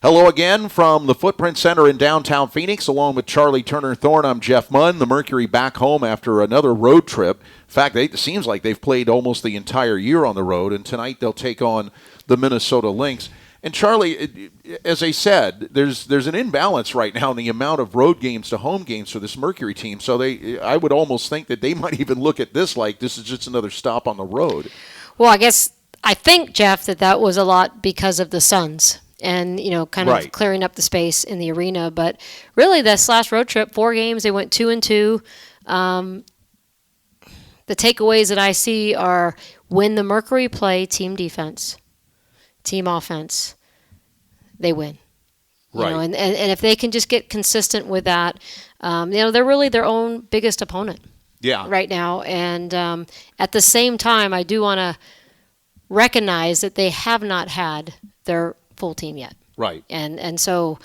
Hello again from the Footprint Center in downtown Phoenix, along with Charlie Turner-Thorne. I'm Jeff Munn. The Mercury back home after another road trip. In fact, it seems like they've played almost the entire year on the road, and tonight they'll take on the Minnesota Lynx. And Charlie, as I said, there's an imbalance right now in the amount of road games to home games for this Mercury team. So I would almost think that they might even look at this like this is just another stop on the road. Well, I think, Jeff, that was a lot because of the Suns and, kind of clearing up the space in the arena. But really, this last road trip, 4 games, they went 2-2. The takeaways that I see are when the Mercury play team defense, team offense, they win. Right. And if they can just get consistent with that, they're really their own biggest opponent. Yeah. Right now. And at the same time, I do want to recognize that they have not had their full team yet. Right. And so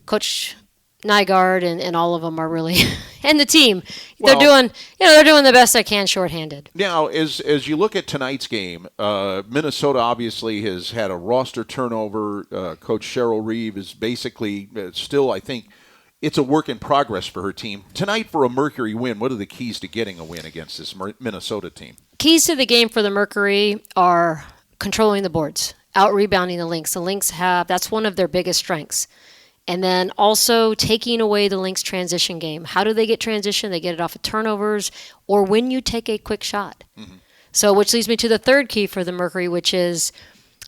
Coach Nygaard and all of them are really and the team, they're doing the best they can shorthanded. Now, as you look at tonight's game, Minnesota obviously has had a roster turnover. Coach Cheryl Reeve is basically still, I think, it's a work in progress for her team. Tonight, for a Mercury win, what are the keys to getting a win against this Minnesota team? Keys to the game for the Mercury are controlling the boards, out-rebounding the Lynx. The Lynx that's one of their biggest strengths. And then also taking away the Lynx transition game. How do they get transition? They get it off of turnovers or when you take a quick shot. Mm-hmm. So which leads me to the third key for the Mercury, which is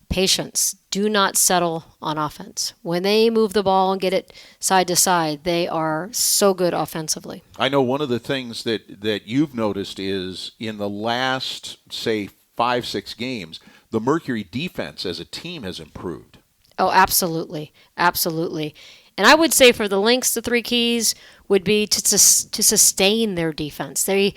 patience. Do not settle on offense. When they move the ball and get it side to side, they are so good offensively. I know one of the things that you've noticed is in the last, say, 5-6 games, the Mercury defense as a team has improved. Oh, absolutely. Absolutely. And I would say for the Lynx, the 3 keys would be to sustain their defense. They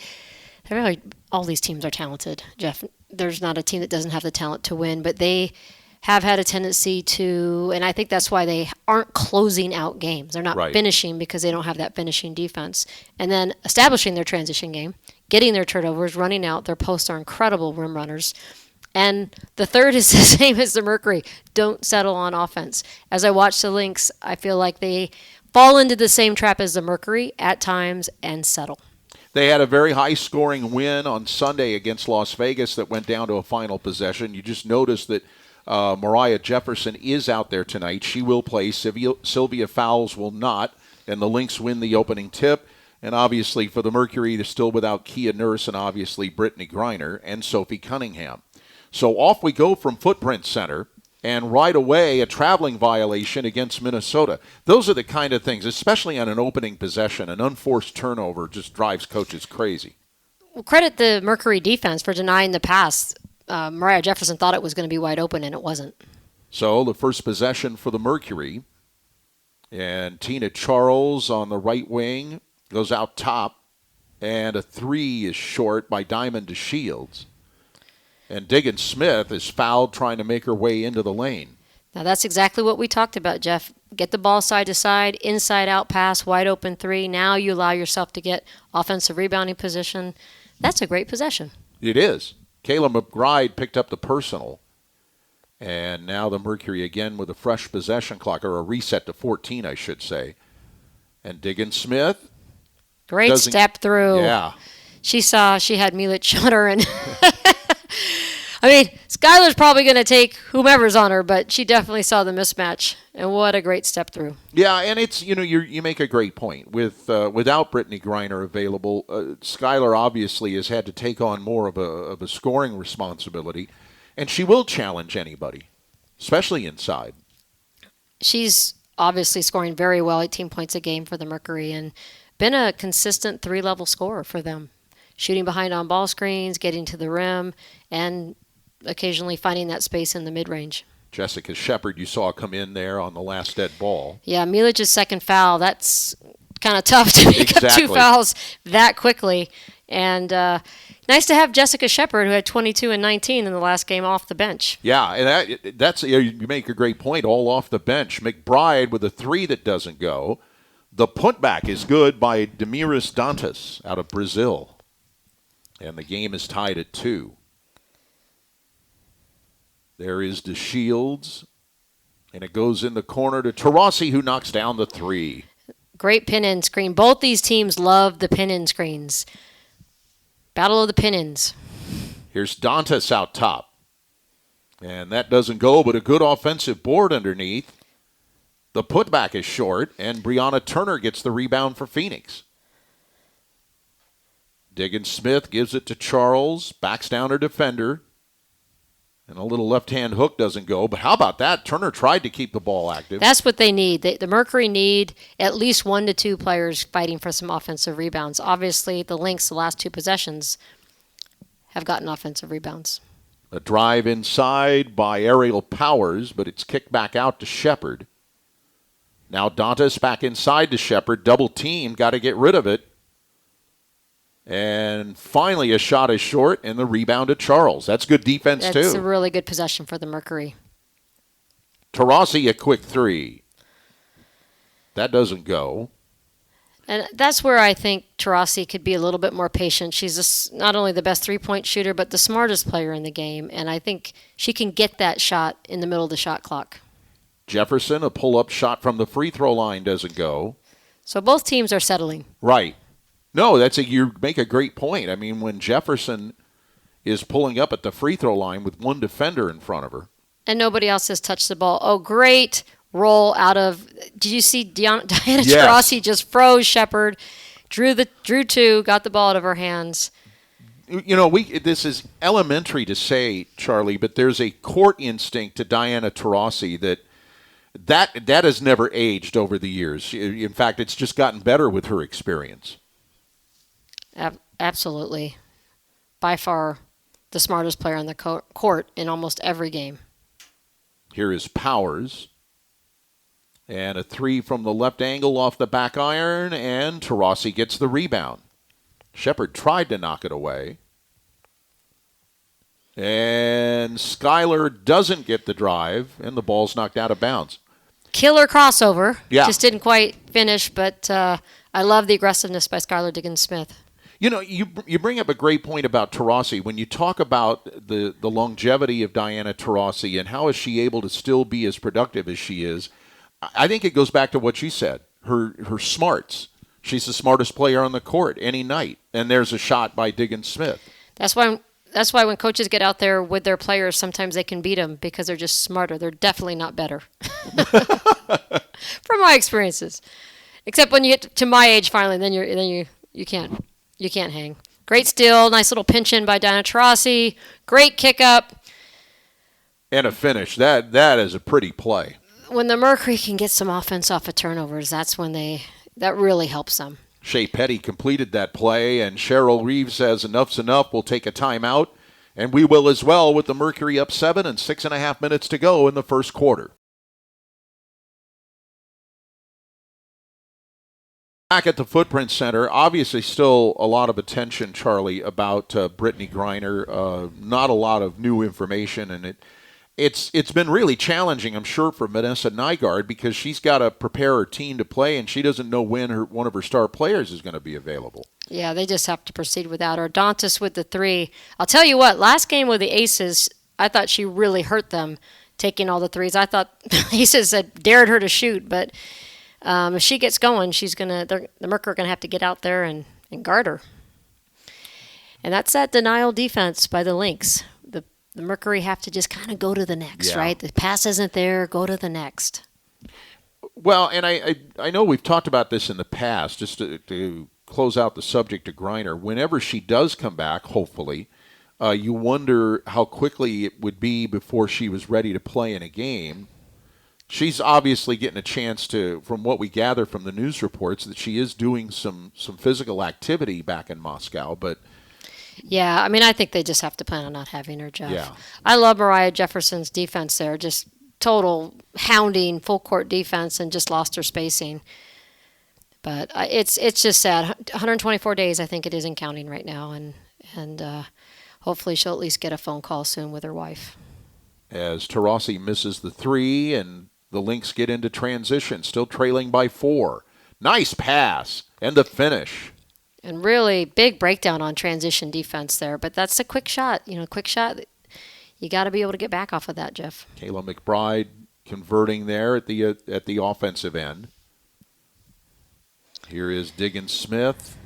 really, all these teams are talented, Jeff. There's not a team that doesn't have the talent to win, but they have had a tendency to, and I think that's why they aren't closing out games. They're not finishing because they don't have that finishing defense. And then establishing their transition game, getting their turnovers, running out. Their posts are incredible rim runners. And the third is the same as the Mercury. Don't settle on offense. As I watch the Lynx, I feel like they fall into the same trap as the Mercury at times and settle. They had a very high-scoring win on Sunday against Las Vegas that went down to a final possession. You just noticed that Mariah Jefferson is out there tonight. She will play. Sylvia Fowles will not, and the Lynx win the opening tip. And obviously for the Mercury, they're still without Kia Nurse and obviously Brittany Griner and Sophie Cunningham. So off we go from Footprint Center, and right away a traveling violation against Minnesota. Those are the kind of things, especially on an opening possession, an unforced turnover just drives coaches crazy. Well, credit the Mercury defense for denying the pass. Mariah Jefferson thought it was going to be wide open, and it wasn't. So the first possession for the Mercury, and Tina Charles on the right wing goes out top, and a 3 is short by Diamond to Shields. And Diggin Smith is fouled trying to make her way into the lane. Now that's exactly what we talked about, Jeff. Get the ball side to side, inside out pass, wide open 3. Now you allow yourself to get offensive rebounding position. That's a great possession. It is. Kayla McBride picked up the personal. And now the Mercury again with a fresh possession clock, or a reset to 14, I should say. And Diggin Smith. Great step through. Yeah. She saw she had Milic on her, and I mean, Skylar's probably going to take whomever's on her, but she definitely saw the mismatch, and what a great step through. Yeah, and it's, you make a great point. Without Brittany Griner available, Skylar obviously has had to take on more of a scoring responsibility, and she will challenge anybody, especially inside. She's obviously scoring very well, 18 points a game for the Mercury, and been a consistent 3-level scorer for them. Shooting behind on ball screens, getting to the rim, and occasionally finding that space in the mid-range. Jessica Shepard, you saw come in there on the last dead ball. Yeah, Milic's second foul, that's kind of tough to pick up 2 fouls that quickly. And nice to have Jessica Shepard, who had 22 and 19 in the last game, off the bench. Yeah, and that's you make a great point, all off the bench. McBride with a 3 that doesn't go. The putback is good by Demiris Dantas out of Brazil. And the game is tied at 2. There is DeShields And it goes in the corner to Taurasi, who knocks down the 3. Great pin-in screen. Both these teams love the pin-in screens. Battle of the pin-ins. Here's Dantas out top. And that doesn't go, but a good offensive board underneath. The putback is short, and Brianna Turner gets the rebound for Phoenix. Diggins Smith gives it to Charles, backs down her defender. And a little left-hand hook doesn't go. But how about that? Turner tried to keep the ball active. That's what they need. The Mercury need at least 1 to 2 players fighting for some offensive rebounds. Obviously, the Lynx, the last 2 possessions, have gotten offensive rebounds. A drive inside by Aerial Powers, but it's kicked back out to Shepard. Now Dantas back inside to Shepard. Double team, got to get rid of it. And finally, a shot is short, and the rebound to Charles. That's good defense, too. That's a really good possession for the Mercury. Taurasi, a quick 3. That doesn't go. And that's where I think Taurasi could be a little bit more patient. She's not only the best three-point shooter, but the smartest player in the game. And I think she can get that shot in the middle of the shot clock. Jefferson, a pull-up shot from the free throw line, doesn't go. So both teams are settling. Right. No, you make a great point. I mean, when Jefferson is pulling up at the free throw line with one defender in front of her. And nobody else has touched the ball. Oh, great roll out of, did you see Diana Yes. Taurasi just froze Shepard, drew 2, got the ball out of her hands. You know, this is elementary to say, Charlie, but there's a court instinct to Diana Taurasi that has never aged over the years. In fact, it's just gotten better with her experience. Absolutely. By far the smartest player on the court in almost every game. Here is Powers. And a 3 from the left angle off the back iron, and Taurasi gets the rebound. Shepard tried to knock it away. And Schuyler doesn't get the drive, and the ball's knocked out of bounds. Killer crossover. Yeah. Just didn't quite finish, but I love the aggressiveness by Skylar Diggins-Smith. You know, you bring up a great point about Taurasi. When you talk about the longevity of Diana Taurasi and how is she able to still be as productive as she is, I think it goes back to what you said, her smarts. She's the smartest player on the court any night, and there's a shot by Diggins-Smith. That's why when coaches get out there with their players, sometimes they can beat them because they're just smarter. They're definitely not better. From my experiences. Except when you get to my age finally, then you can't hang. Great steal, nice little pinch in by Diana Taurasi. Great kick up. And a finish. That is a pretty play. When the Mercury can get some offense off of turnovers, that's when that really helps them. Shea Petty completed that play, and Cheryl Reeves says enough's enough. We'll take a timeout, and we will as well with the Mercury up 7 and 6.5 minutes to go in the first quarter. Back at the Footprint Center, obviously still a lot of attention, Charlie, about Brittany Griner. Not a lot of new information, and it's been really challenging, I'm sure, for Vanessa Nygaard because she's got to prepare her team to play, and she doesn't know when one of her star players is going to be available. Yeah, they just have to proceed without her. Dantas with the 3. I'll tell you what, last game with the Aces, I thought she really hurt them taking all the 3s. I thought the Aces had dared her to shoot, but if she gets going, the Mercury are going to have to get out there and guard her. And that's that denial defense by the Lynx. The Mercury have to just kind of go to the next, right? The pass isn't there, go to the next. Well, and I know we've talked about this in the past, just to close out the subject of Griner. Whenever she does come back, hopefully, you wonder how quickly it would be before she was ready to play in a game. She's obviously getting a chance to, from what we gather from the news reports, that she is doing some physical activity back in Moscow, but... Yeah, I mean, I think they just have to plan on not having her, Jeff. Yeah. I love Mariah Jefferson's defense there, just total hounding, full court defense, and just lost her spacing. But it's just sad. 124 days, I think it is in counting right now, and hopefully she'll at least get a phone call soon with her wife. As Taurasi misses the 3, and the Lynx get into transition, still trailing by 4. Nice pass, and the finish. And really big breakdown on transition defense there. But that's a quick shot. Quick shot. You got to be able to get back off of that, Jeff. Kayla McBride converting there at the offensive end. Here is Diggins Smith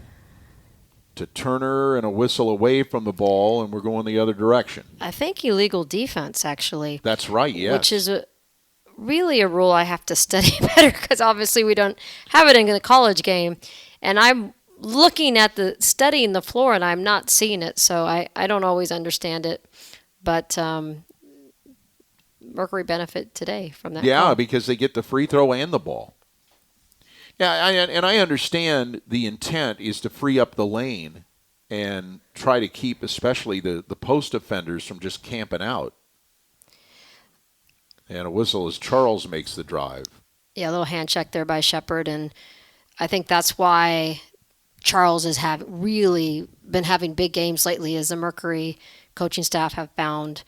to Turner, and a whistle away from the ball, and we're going the other direction. I think illegal defense, actually. That's right, yes. Which is really a rule I have to study better because obviously we don't have it in the college game. And I'm looking at studying the floor, and I'm not seeing it, so I don't always understand it. But Mercury benefit today from that. Yeah, call. because they get the free throw and the ball. Yeah, I understand the intent is to free up the lane and try to keep especially the post defenders from just camping out. And a whistle as Charles makes the drive. Yeah, a little hand check there by Shepard, and I think that's why Charles has really been having big games lately, as the Mercury coaching staff have found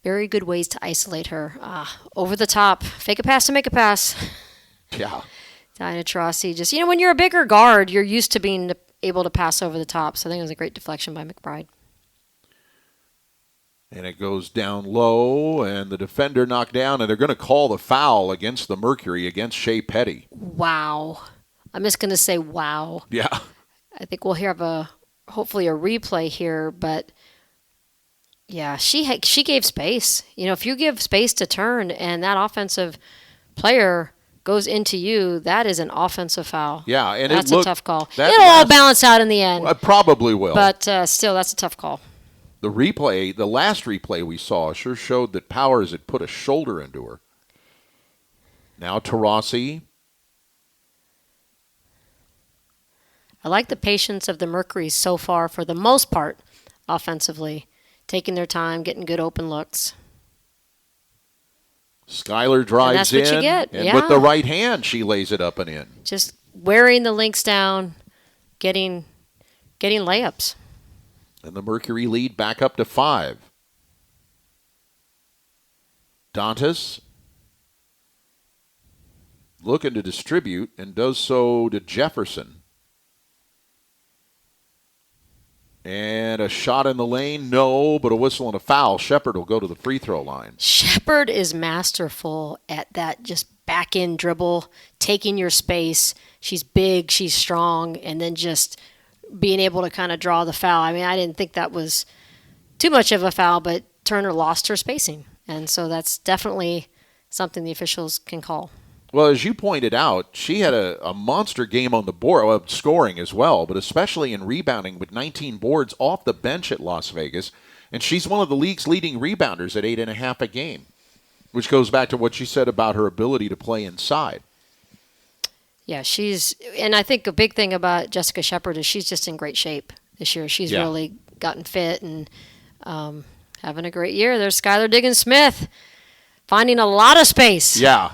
very good ways to isolate her. Over the top, fake a pass to make a pass. Yeah. Dinah Taurasi, just, when you're a bigger guard, you're used to being able to pass over the top. So I think it was a great deflection by McBride. And it goes down low, and the defender knocked down, and they're going to call the foul against the Mercury, against Shea Petty. Wow. I'm just going to say wow. Yeah. I think we'll have hopefully a replay here, but yeah, she gave space. If you give space to Turn and that offensive player goes into you, that is an offensive foul. Yeah, and that's a tough call. It'll all balance out in the end. It probably will. But still, that's a tough call. The last replay we saw sure showed that Powers had put a shoulder into her. Now Taurasi. I like the patience of the Mercury so far for the most part offensively, taking their time, getting good open looks. Skylar drives in, you get. And with the right hand, she lays it up and in. Just wearing the Lynx down, getting layups. And the Mercury lead back up to 5. Dantas looking to distribute and does so to Jefferson. And a shot in the lane, no, but a whistle and a foul. Shepard will go to the free throw line. Shepard is masterful at that just back-end dribble, taking your space. She's big, she's strong, and then just being able to kind of draw the foul. I mean, I didn't think that was too much of a foul, but Turner lost her spacing. And so that's definitely something the officials can call. Well, as you pointed out, she had a monster game on the board, scoring as well, but especially in rebounding with 19 boards off the bench at Las Vegas. And she's one of the league's leading rebounders at 8.5 a game, which goes back to what you said about her ability to play inside. Yeah, and I think a big thing about Jessica Shepard is she's just in great shape this year. She's really gotten fit and having a great year. There's Skylar Diggins Smith finding a lot of space. Yeah.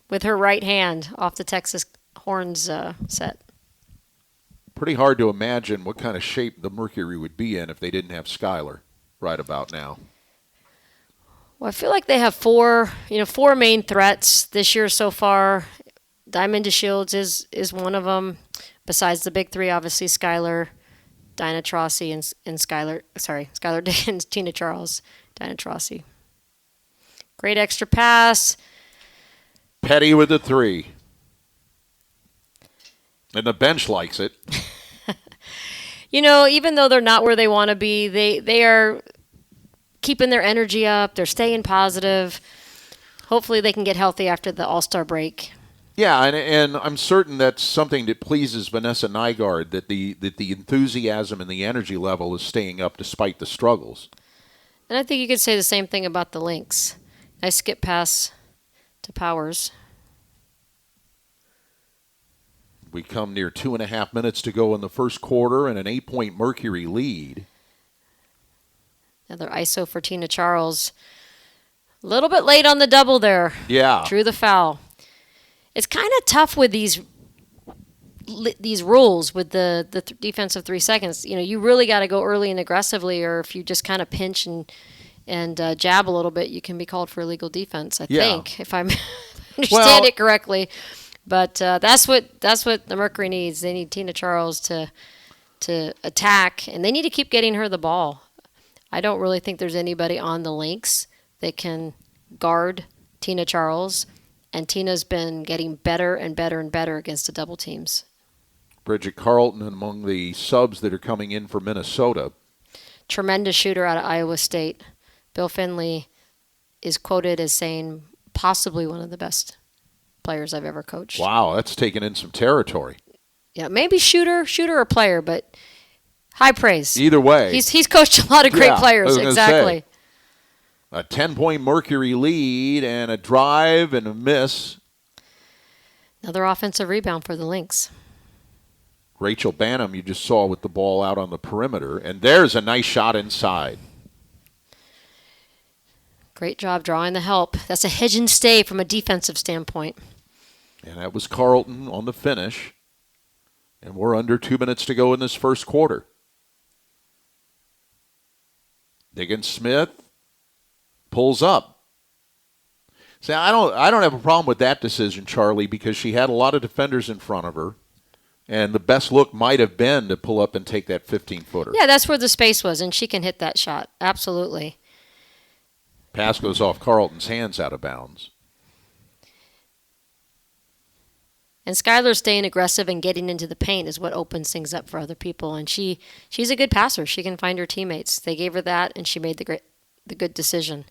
With her right hand off the Texas Horns set. Pretty hard to imagine what kind of shape the Mercury would be in if they didn't have Skylar right about now. Well, I feel like they have four main threats this year so far. Diamond DeShields is one of them. Besides the big three, obviously Skylar, Dinah Taurasi, and Skylar Diggins, Tina Charles, Dinah Taurasi. Great extra pass. Petty with the 3. And the bench likes it. Even though they're not where they want to be, they are keeping their energy up. They're staying positive. Hopefully they can get healthy after the All-Star break. Yeah, and I'm certain that's something that pleases Vanessa Nygaard, that the enthusiasm and the energy level is staying up despite the struggles. And I think you could say the same thing about the Lynx. Nice skip pass to Powers. We come near 2.5 minutes to go in the first quarter and an 8-point Mercury lead. Another ISO for Tina Charles. A little bit late on the double there. Yeah. Drew the foul. It's kind of tough with these rules with the defensive 3 seconds. You really got to go early and aggressively, or if you just kind of pinch and jab a little bit, you can be called for illegal defense, I think, if I understand it correctly. But that's what the Mercury needs. They need Tina Charles to attack, and they need to keep getting her the ball. I don't really think there's anybody on the Lynx that can guard Tina Charles, and Tina's been getting better and better and better against the double teams. Bridget Carlton among the subs that are coming in for Minnesota. Tremendous shooter out of Iowa State. Bill Finley is quoted as saying possibly one of the best players I've ever coached. Wow, that's taken in some territory. Yeah, maybe shooter or player, but high praise. Either way. He's coached a lot of great players. Exactly. Say, a 10-point Mercury lead and a drive and a miss. Another offensive rebound for the Lynx. Rachel Banham, you just saw with the ball out on the perimeter. And there's a nice shot inside. Great job drawing the help. That's a hedge and stay from a defensive standpoint. And that was Carlton on the finish. And we're under 2 minutes to go in this first quarter. Diggins-Smith pulls up. See, I don't have a problem with that decision, Charlie, because she had a lot of defenders in front of her. And the best look might have been to pull up and take that 15-footer. Yeah, that's where the space was, and she can hit that shot. Absolutely. Pass goes off Carlton's hands out of bounds. And Skylar staying aggressive and getting into the paint is what opens things up for other people. And she's a good passer. She can find her teammates. They gave her that, and she made the good decision.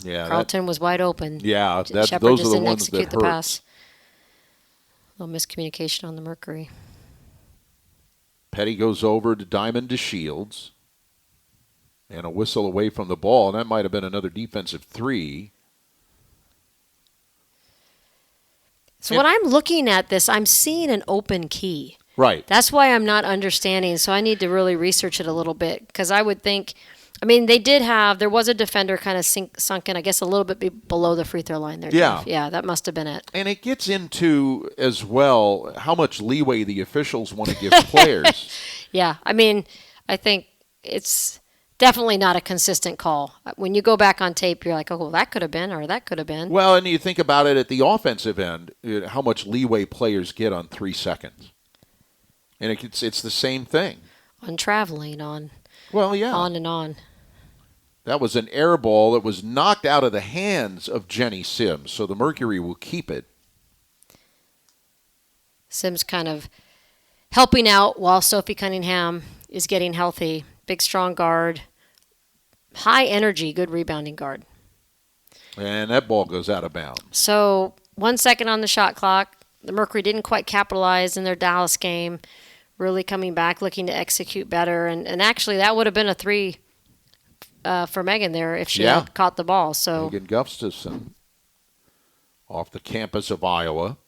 Yeah. Carlton was wide open. Yeah, Shepard those just are the didn't ones execute that the hurt. pass. A little miscommunication on the Mercury. Petty goes over to Diamond to Shields. And a whistle away from the ball. And that might have been another defensive three. So when I'm looking at this, I'm seeing an open key. Right. That's why I'm not understanding. So I need to really research it a little bit. Because I would think, there was a defender kind of sunk in, I guess, a little bit below the free throw line there. Yeah. Jeff. Yeah, that must have been it. And it gets into, as well, how much leeway the officials want to give players. Yeah, I think it's definitely not a consistent call. When you go back on tape, you're like, oh, well, that could have been, or that could have been. Well, and you think about it at the offensive end, how much leeway players get on 3 seconds. And it's the same thing. On traveling, on. Well, yeah. On and on. That was an air ball that was knocked out of the hands of Jenny Sims, so the Mercury will keep it. Sims kind of helping out while Sophie Cunningham is getting healthy. Big, strong guard. High energy, good rebounding guard. And that ball goes out of bounds. So 1 second on the shot clock. The Mercury didn't quite capitalize in their Dallas game. Really coming back, looking to execute better. And actually, that would have been a 3 for Megan there if she had caught the ball. So Megan Gustafson off the campus of Iowa.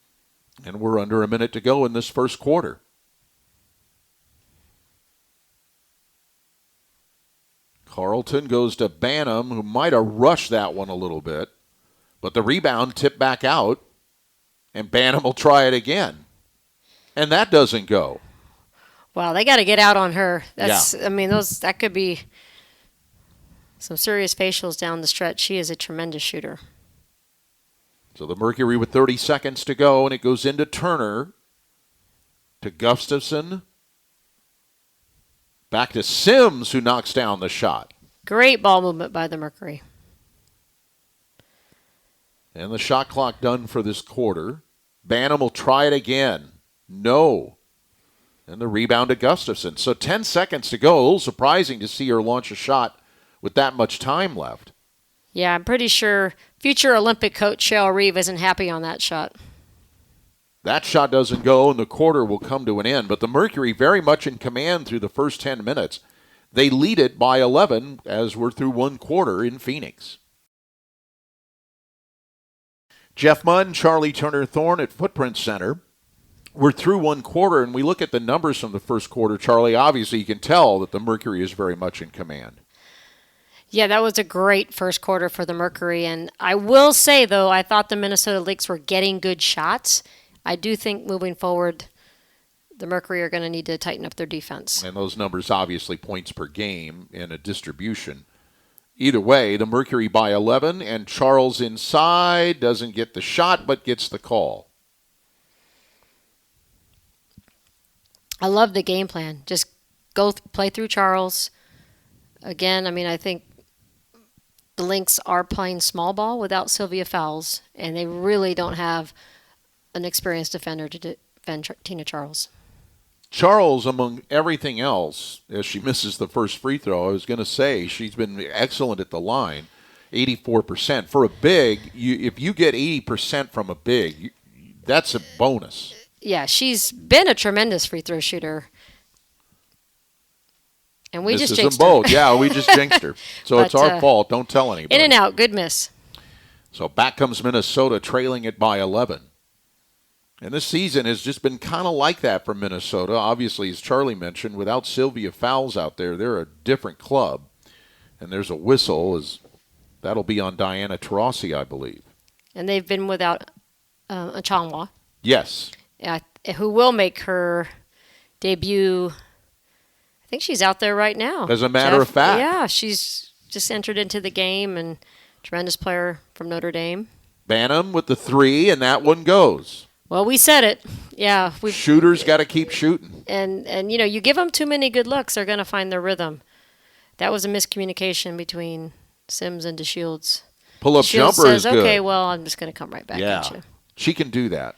And we're under a minute to go in this first quarter. Carlton goes to Banham, who might have rushed that one a little bit. But the rebound tipped back out, and Banham will try it again. And that doesn't go. Wow, they got to get out on her. That could be some serious facials down the stretch. She is a tremendous shooter. So the Mercury with 30 seconds to go, and it goes into Turner, to Gustafson, back to Sims, who knocks down the shot. Great ball movement by the Mercury. And the shot clock done for this quarter. Banham will try it again. No. And the rebound to Gustafson. So 10 seconds to go. A little surprising to see her launch a shot with that much time left. Yeah, I'm pretty sure future Olympic coach Cheryl Reeve isn't happy on that shot. That shot doesn't go, and the quarter will come to an end. But the Mercury very much in command through the first 10 minutes. They lead it by 11 as we're through one quarter in Phoenix. Jeff Munn, Charlie Turner-Thorne at Footprint Center. We're through one quarter, and we look at the numbers from the first quarter. Charlie, obviously you can tell that the Mercury is very much in command. Yeah, that was a great first quarter for the Mercury. And I will say, though, I thought the Minnesota Lynx were getting good shots. I do think moving forward, the Mercury are going to need to tighten up their defense. And those numbers, obviously, points per game in a distribution. Either way, the Mercury by 11, and Charles inside doesn't get the shot, but gets the call. I love the game plan. Just play through Charles. Again, I think the Lynx are playing small ball without Sylvia Fowles, and they really don't have an experienced defender to defend Tina Charles. Charles, among everything else, as she misses the first free throw, I was going to say she's been excellent at the line, 84%. For a big, if you get 80% from a big, that's a bonus. Yeah, she's been a tremendous free throw shooter. And we just jinxed them both. her. Yeah, we just jinxed her. So it's our fault. Don't tell anybody. In and out. Good miss. So back comes Minnesota, trailing it by 11. And this season has just been kind of like that for Minnesota. Obviously, as Charlie mentioned, without Sylvia Fowles out there, they're a different club. And there's a whistle. That'll be on Diana Taurasi, I believe. And they've been without Achanwa. Yes. Who will make her debut. I think she's out there right now. As a matter of fact. Yeah, she's just entered into the game, and tremendous player from Notre Dame. Banham with the 3, and that one goes. Well, we said it. Yeah. Shooters got to keep shooting. And you give them too many good looks, they're going to find their rhythm. That was a miscommunication between Sims and DeShields. Pull-up jumper says, is good. Okay, well, I'm just going to come right back at you. She can do that.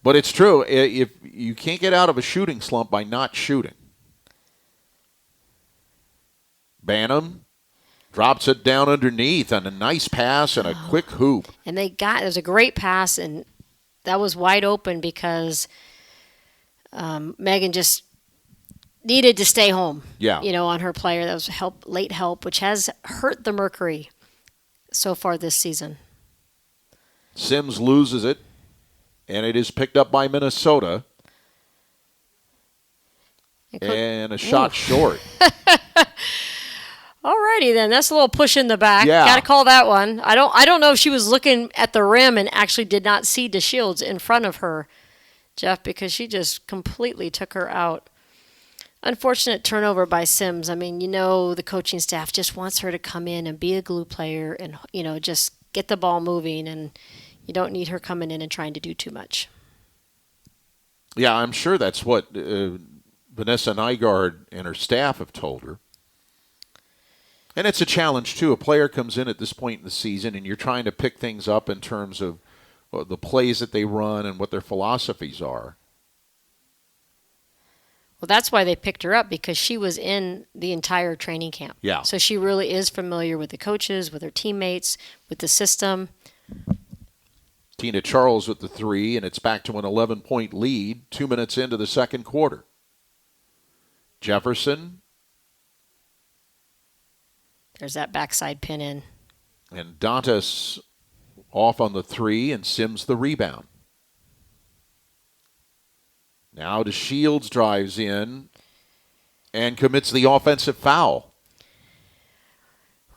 But it's true. If you can't get out of a shooting slump by not shooting. Banham drops it down underneath on a nice pass and a quick hoop. And it was a great pass, and that was wide open because Megan just needed to stay home. Yeah. On her player. That was late help, which has hurt the Mercury so far this season. Sims loses it, and it is picked up by Minnesota. And a shot short. Alrighty then, that's a little push in the back. Yeah. Got to call that one. I don't know if she was looking at the rim and actually did not see DeShields in front of her, Jeff, because she just completely took her out. Unfortunate turnover by Sims. I mean, the coaching staff just wants her to come in and be a glue player and just get the ball moving, and you don't need her coming in and trying to do too much. Yeah, I'm sure that's what Vanessa Nygaard and her staff have told her. And it's a challenge, too. A player comes in at this point in the season, and you're trying to pick things up in terms of the plays that they run and what their philosophies are. Well, that's why they picked her up, because she was in the entire training camp. Yeah. So she really is familiar with the coaches, with her teammates, with the system. Tina Charles with the 3, and it's back to an 11-point lead 2 minutes into the second quarter. Jefferson. There's that backside pin in. And Dantas off on the 3, and Sims the rebound. Now DeShields drives in and commits the offensive foul.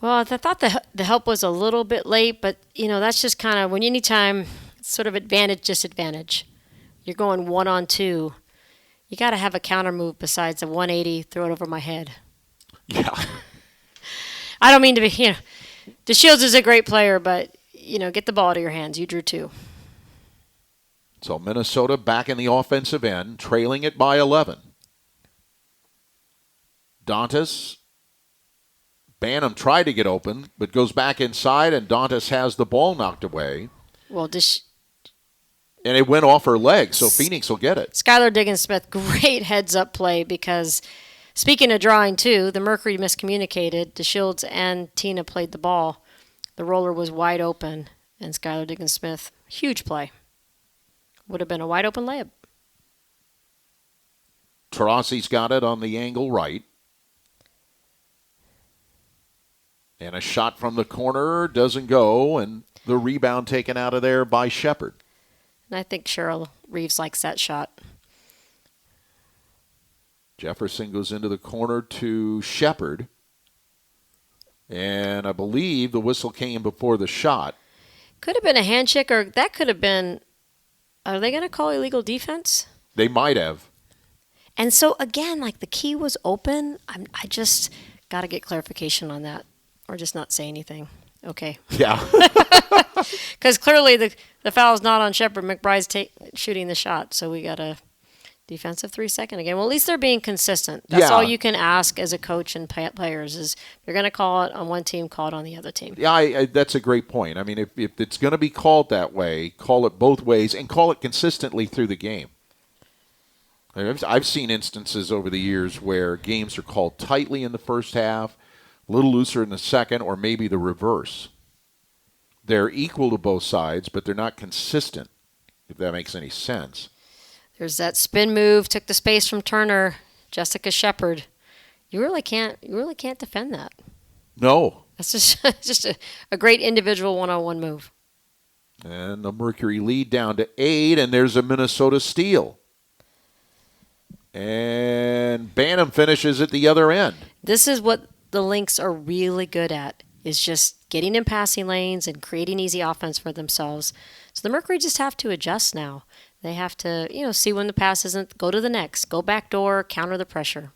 Well, I thought the help was a little bit late, but, that's just kind of, when anytime, sort of advantage, disadvantage. You're going 1-on-2. You got to have a counter move besides a 180, throw it over my head. Yeah. I don't mean to be, DeShields is a great player, but, get the ball to your hands. You drew 2. So Minnesota back in the offensive end, trailing it by 11. Dantas. Banham tried to get open, but goes back inside, and Dantas has the ball knocked away. Well, and it went off her leg, so Phoenix will get it. Skylar Diggins-Smith, great heads-up play, because speaking of drawing, too, the Mercury miscommunicated. DeShields and Tina played the ball. The roller was wide open, and Skylar Diggins-Smith, huge play. Would have been a wide-open layup. Taurasi's got it on the angle right. And a shot from the corner doesn't go, and the rebound taken out of there by Shepard. And I think Cheryl Reeves likes that shot. Jefferson goes into the corner to Shepard. And I believe the whistle came before the shot. Could have been a handshake, or that could have been... Are they going to call illegal defense? They might have. And so, again, the key was open. I just got to get clarification on that, or just not say anything. Okay. Yeah. Because clearly the foul's not on Shepard. McBride's shooting the shot, so we got to Defensive 3-second again. Well, at least they're being consistent. That's all you can ask as a coach and players is you're going to call it on one team, call it on the other team. Yeah, that's a great point. I mean, if it's going to be called that way, call it both ways and call it consistently through the game. I've seen instances over the years where games are called tightly in the first half, a little looser in the second, or maybe the reverse. They're equal to both sides, but they're not consistent, if that makes any sense. There's that spin move, took the space from Turner, Jessica Shepard. You really can't defend that. No. That's just a great individual one-on-one move. And the Mercury lead down to 8, and there's a Minnesota steal. And Bantam finishes at the other end. This is what the Lynx are really good at, is just getting in passing lanes and creating easy offense for themselves. So the Mercury just have to adjust now. They have to, see when the pass isn't, go to the next, go back door, counter the pressure.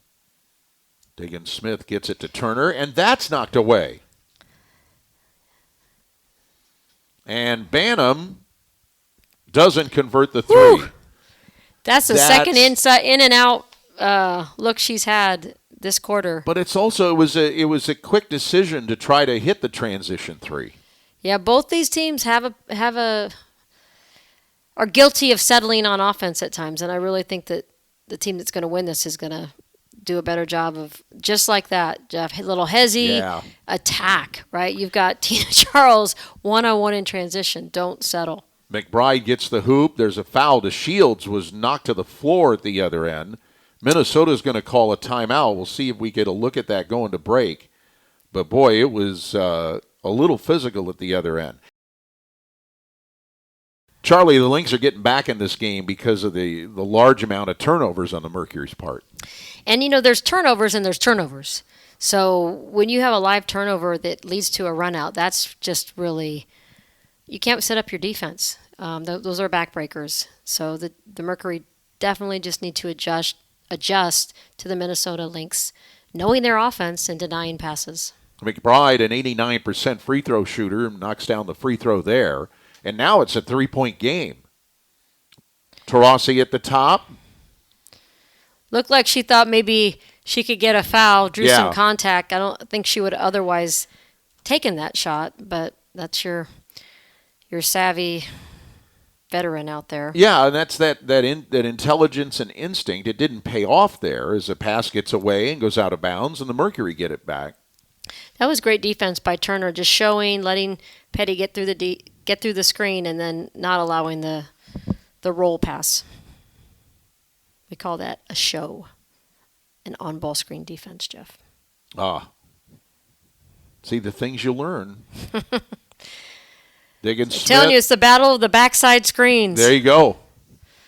Diggins Smith gets it to Turner, and that's knocked away. And Bantam doesn't convert the 3. Whew. That's the second inside in and out look she's had this quarter. But it's also it was a quick decision to try to hit the transition 3. Yeah, both these teams are guilty of settling on offense at times, and I really think that the team that's going to win this is going to do a better job of just like that, Jeff. A little hezzy attack, right? You've got Tina Charles one-on-one in transition. Don't settle. McBride gets the hoop. There's a foul to Shields, was knocked to the floor at the other end. Minnesota's going to call a timeout. We'll see if we get a look at that going to break. But, boy, it was a little physical at the other end. Charlie, the Lynx are getting back in this game because of the large amount of turnovers on the Mercury's part. And, there's turnovers and there's turnovers. So when you have a live turnover that leads to a run out, that's just really, you can't set up your defense. Those are backbreakers. So the Mercury definitely just need to adjust to the Minnesota Lynx, knowing their offense and denying passes. McBride, an 89% free throw shooter, knocks down the free throw there. And now it's a 3-point game. Taurasi at the top. Looked like she thought maybe she could get a foul, drew some contact. I don't think she would have otherwise taken that shot, but that's your savvy veteran out there. Yeah, and that's that intelligence and instinct. It didn't pay off there as the pass gets away and goes out of bounds, and the Mercury get it back. That was great defense by Turner, just letting Petty get through the screen and then not allowing the roll pass. We call that a show, an on-ball screen defense, Jeff. See the things you learn. Diggins Smith. I'm telling you, it's the battle of the backside screens. There you go.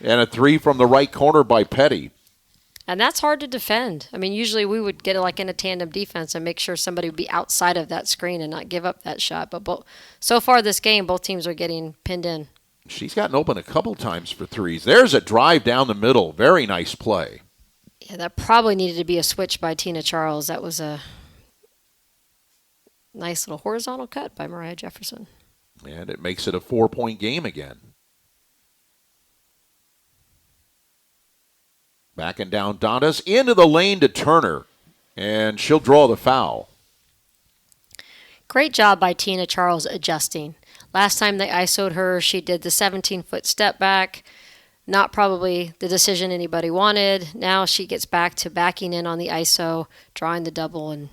And a 3 from the right corner by Petty. And that's hard to defend. I mean, usually we would get like in a tandem defense and make sure somebody would be outside of that screen and not give up that shot. But so far this game, both teams are getting pinned in. She's gotten open a couple times for threes. There's a drive down the middle. Very nice play. Yeah, that probably needed to be a switch by Tina Charles. That was a nice little horizontal cut by Mariah Jefferson. And it makes it a 4-point game again. Backing down Dantas into the lane to Turner, and she'll draw the foul. Great job by Tina Charles adjusting. Last time they ISO'd her, she did the 17-foot step back. Not probably the decision anybody wanted. Now she gets back to backing in on the ISO, drawing the double, and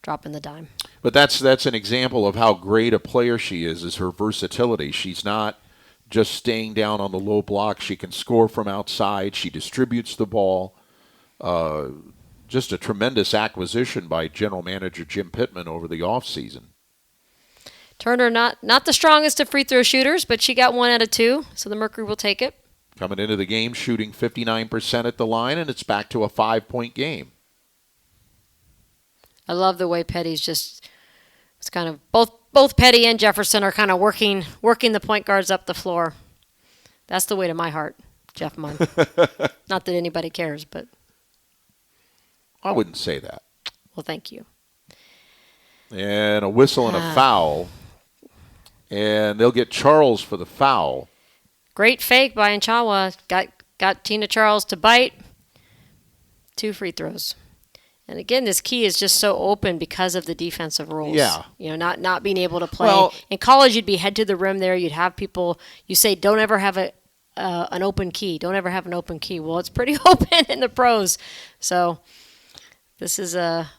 dropping the dime. But that's an example of how great a player she is her versatility. She's not just staying down on the low block. She can score from outside. She distributes the ball. Just a tremendous acquisition by General Manager Jim Pittman over the offseason. Turner, not the strongest of free throw shooters, but she got 1 out of 2, so the Mercury will take it. Coming into the game, shooting 59% at the line, and it's back to a 5-point game. I love the way Petty's it's kind of both Petty and Jefferson are kind of working the point guards up the floor. That's the way to my heart, Jeff Munn. Not that anybody cares, but I wouldn't say that. Well, thank you. And a whistle and a foul. And they'll get Charles for the foul. Great fake by Anchawa. Got got Tina Charles to bite. 2 free throws. And again, this key is just so open because of the defensive rules. Yeah. Not being able to play. Well, in college, you'd be head to the rim there. You'd have people, you say, don't ever have an open key. Don't ever have an open key. Well, it's pretty open in the pros. So this is a...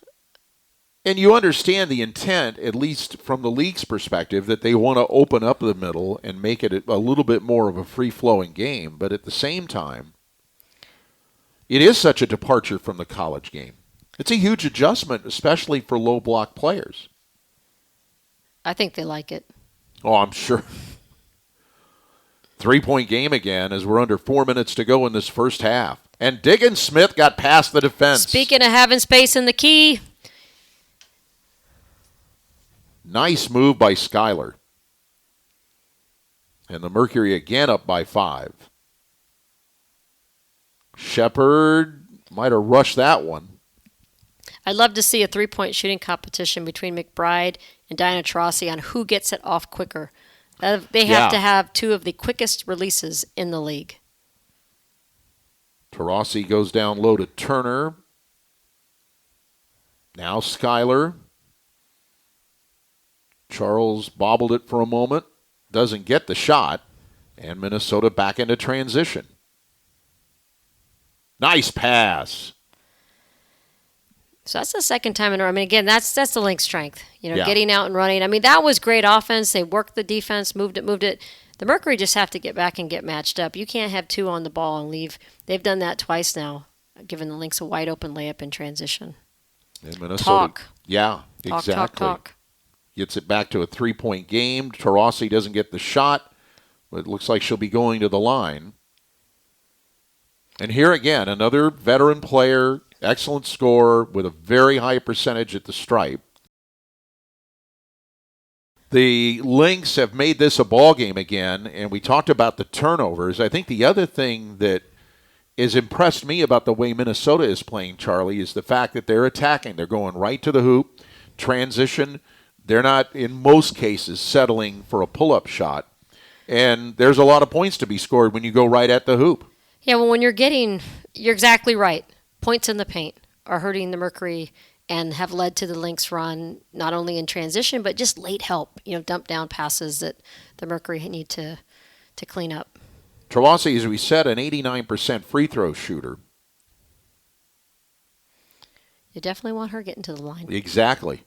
And you understand the intent, at least from the league's perspective, that they want to open up the middle and make it a little bit more of a free-flowing game. But at the same time, it is such a departure from the college game. It's a huge adjustment, especially for low-block players. I think they like it. Oh, I'm sure. 3-point game again as we're under 4 minutes to go in this first half. And Diggins Smith got past the defense. Speaking of having space in the key. Nice move by Skylar. And the Mercury again up by 5. Shepard might have rushed that one. I'd love to see a 3-point shooting competition between McBride and Diana Taurasi on who gets it off quicker. They have to have 2 of the quickest releases in the league. Taurasi goes down low to Turner. Now Skylar. Charles bobbled it for a moment. Doesn't get the shot. And Minnesota back into transition. Nice pass. So that's the second time in a row. I mean, again, that's the Lynx strength. Yeah. Getting out and running. I mean, that was great offense. They worked the defense, moved it. The Mercury just have to get back and get matched up. You can't have 2 on the ball and leave. They've done that twice now, giving the Lynx a wide open layup in transition. And Minnesota. Talk. Yeah, exactly. Talk. Gets it back to a 3-point game. Taurasi doesn't get the shot, but it looks like she'll be going to the line. And here again, another veteran player, excellent scorer with a very high percentage at the stripe. The Lynx have made this a ball game again, and we talked about the turnovers. I think the other thing that has impressed me about the way Minnesota is playing, Charlie, is the fact that they're attacking. They're going right to the hoop, transition. They're not, in most cases, settling for a pull-up shot. And there's a lot of points to be scored when you go right at the hoop. Yeah, well, when you're exactly right. Points in the paint are hurting the Mercury and have led to the Lynx run, not only in transition, but just late help, dump down passes that the Mercury need to clean up. Taurasi, as we said, an 89% free throw shooter. You definitely want her getting to the line. Exactly.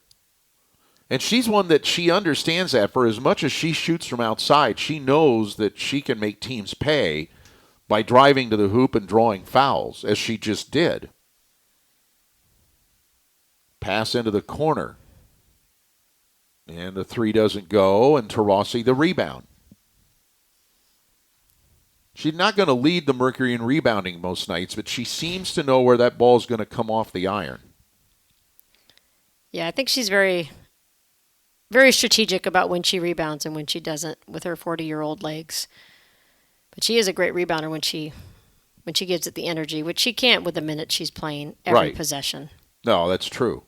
And she's one that she understands that for as much as she shoots from outside, she knows that she can make teams pay by driving to the hoop and drawing fouls, as she just did. Pass into the corner. And the 3 doesn't go, and Taurasi the rebound. She's not going to lead the Mercury in rebounding most nights, but she seems to know where that ball is going to come off the iron. Yeah, I think she's very, very strategic about when she rebounds and when she doesn't with her 40-year-old legs. But she is a great rebounder when she gives it the energy, which she can't with the minutes she's playing every possession. No, that's true.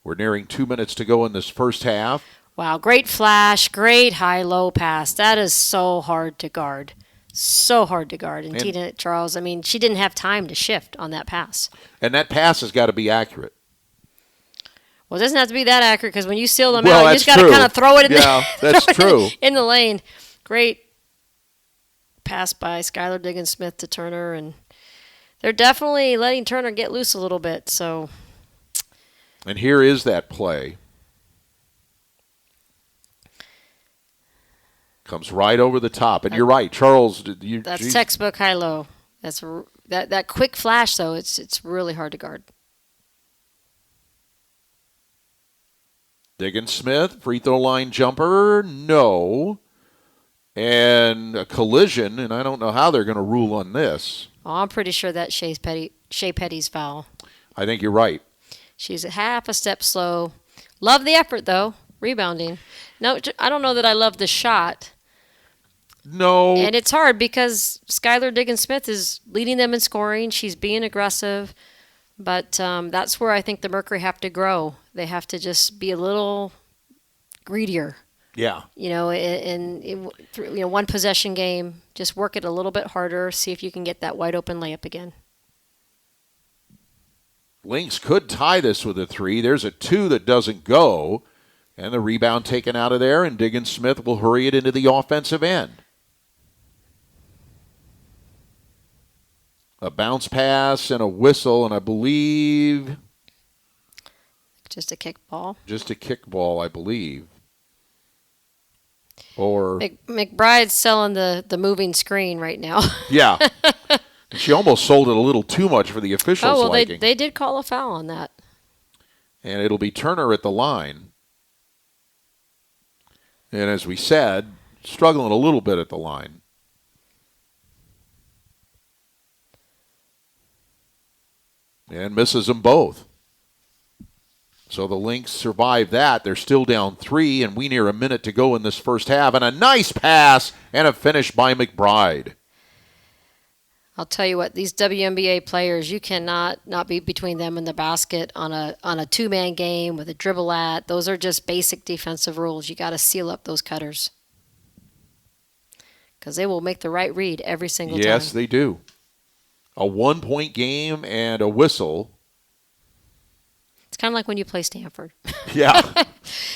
We're nearing 2 minutes to go in this first half. Wow, great flash, great high-low pass. That is so hard to guard. So hard to guard. And Tina Charles, I mean, she didn't have time to shift on that pass. And that pass has got to be accurate. Well, it doesn't have to be that accurate because when you seal them out, you just got to kind of throw it in that's true. In the lane. Great pass by Skylar Diggins-Smith to Turner, and they're definitely letting Turner get loose a little bit. So, and here is that play. Comes right over the top, and you're right, Charles. That's textbook high-low. That's that quick flash though. It's really hard to guard. Diggins-Smith, free throw line jumper, no. And a collision, and I don't know how they're going to rule on this. Oh, I'm pretty sure that's Shea Petty's foul. I think you're right. She's a half a step slow. Love the effort, though, rebounding. No, I don't know that I love the shot. No. And it's hard because Skylar Diggins-Smith is leading them in scoring. She's being aggressive. But that's where I think the Mercury have to grow. They have to just be a little greedier Yeah. One possession game, just work it a little bit harder, see if you can get that wide open layup again. Lynx could tie this with a 3. There's a 2 that doesn't go. And the rebound taken out of there, and Diggins Smith will hurry it into the offensive end. A bounce pass and a whistle, and I believe... Just a kickball. Just a kickball, I believe. Or... McBride's selling the moving screen right now. Yeah. She almost sold it a little too much for the officials' liking. They did call a foul on that. And it'll be Turner at the line. And as we said, struggling a little bit at the line. And misses them both. So the Lynx survive that. They're still down 3, and we near a minute to go in this first half. And a nice pass and a finish by McBride. I'll tell you what, these WNBA players, you cannot not be between them and the basket on a two-man game with a dribble at. Those are just basic defensive rules. You got to seal up those cutters because they will make the right read every single time. Yes, they do. A 1-point game and a whistle. It's kind of like when you play Stanford. Yeah.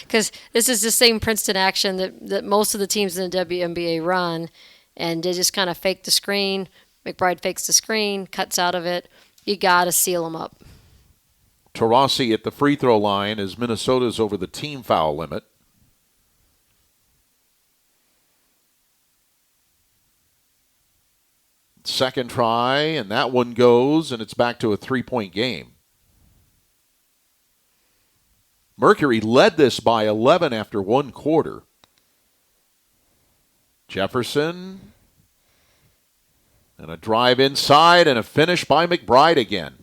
Because this is the same Princeton action that most of the teams in the WNBA run, and they just kind of fake the screen. McBride fakes the screen, cuts out of it. You got to seal them up. Taurasi at the free throw line as Minnesota's over the team foul limit. Second try, and that one goes, and it's back to a 3-point game. Mercury led this by 11 after one quarter. Jefferson... and a drive inside and a finish by McBride again.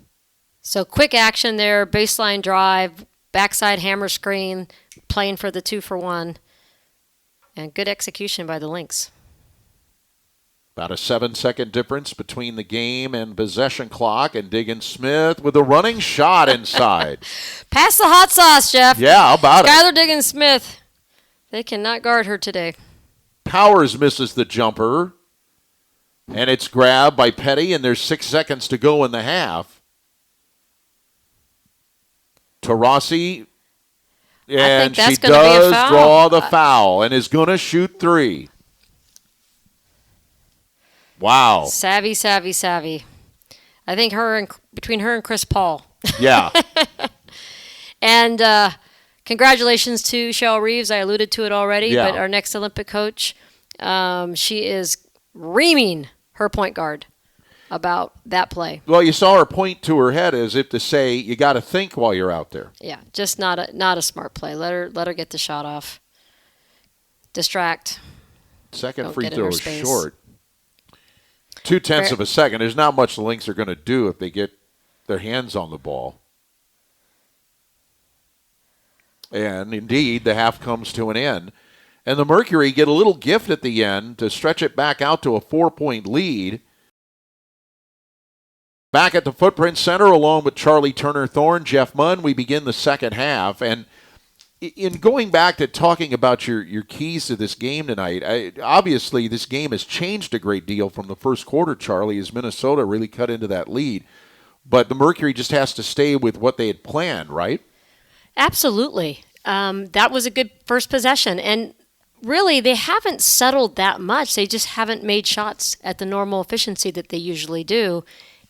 So quick action there, baseline drive, backside hammer screen, playing for the 2-for-1, and good execution by the Lynx. About a 7-second difference between the game and possession clock, and Diggins Smith with a running shot inside. Pass the hot sauce, Jeff. Yeah, how about Skylar Diggins Smith. They cannot guard her today. Powers misses the jumper. And it's grabbed by Petty, and there's 6 seconds to go in the half. Taurasi, and she does draw the foul and is going to shoot 3. Wow. Savvy. I think between her and Chris Paul. Yeah. And congratulations to Cheryl Reeves. I alluded to it already, but our next Olympic coach, she is reaming her point guard about that play. Well, you saw her point to her head as if to say, you got to think while you're out there. Yeah, just not a smart play. Let her get the shot off. Distract. Second free throw is short. 0.2 of a second. There's not much the Lynx are going to do if they get their hands on the ball. And indeed, the half comes to an end. And the Mercury get a little gift at the end to stretch it back out to a 4-point lead. Back at the Footprint Center, along with Charlie Turner-Thorne, Jeff Munn, we begin the second half. And in going back to talking about your keys to this game tonight, obviously this game has changed a great deal from the first quarter, Charlie, as Minnesota really cut into that lead. But the Mercury just has to stay with what they had planned, right? Absolutely. That was a good first possession. And really, they haven't settled that much. They just haven't made shots at the normal efficiency that they usually do.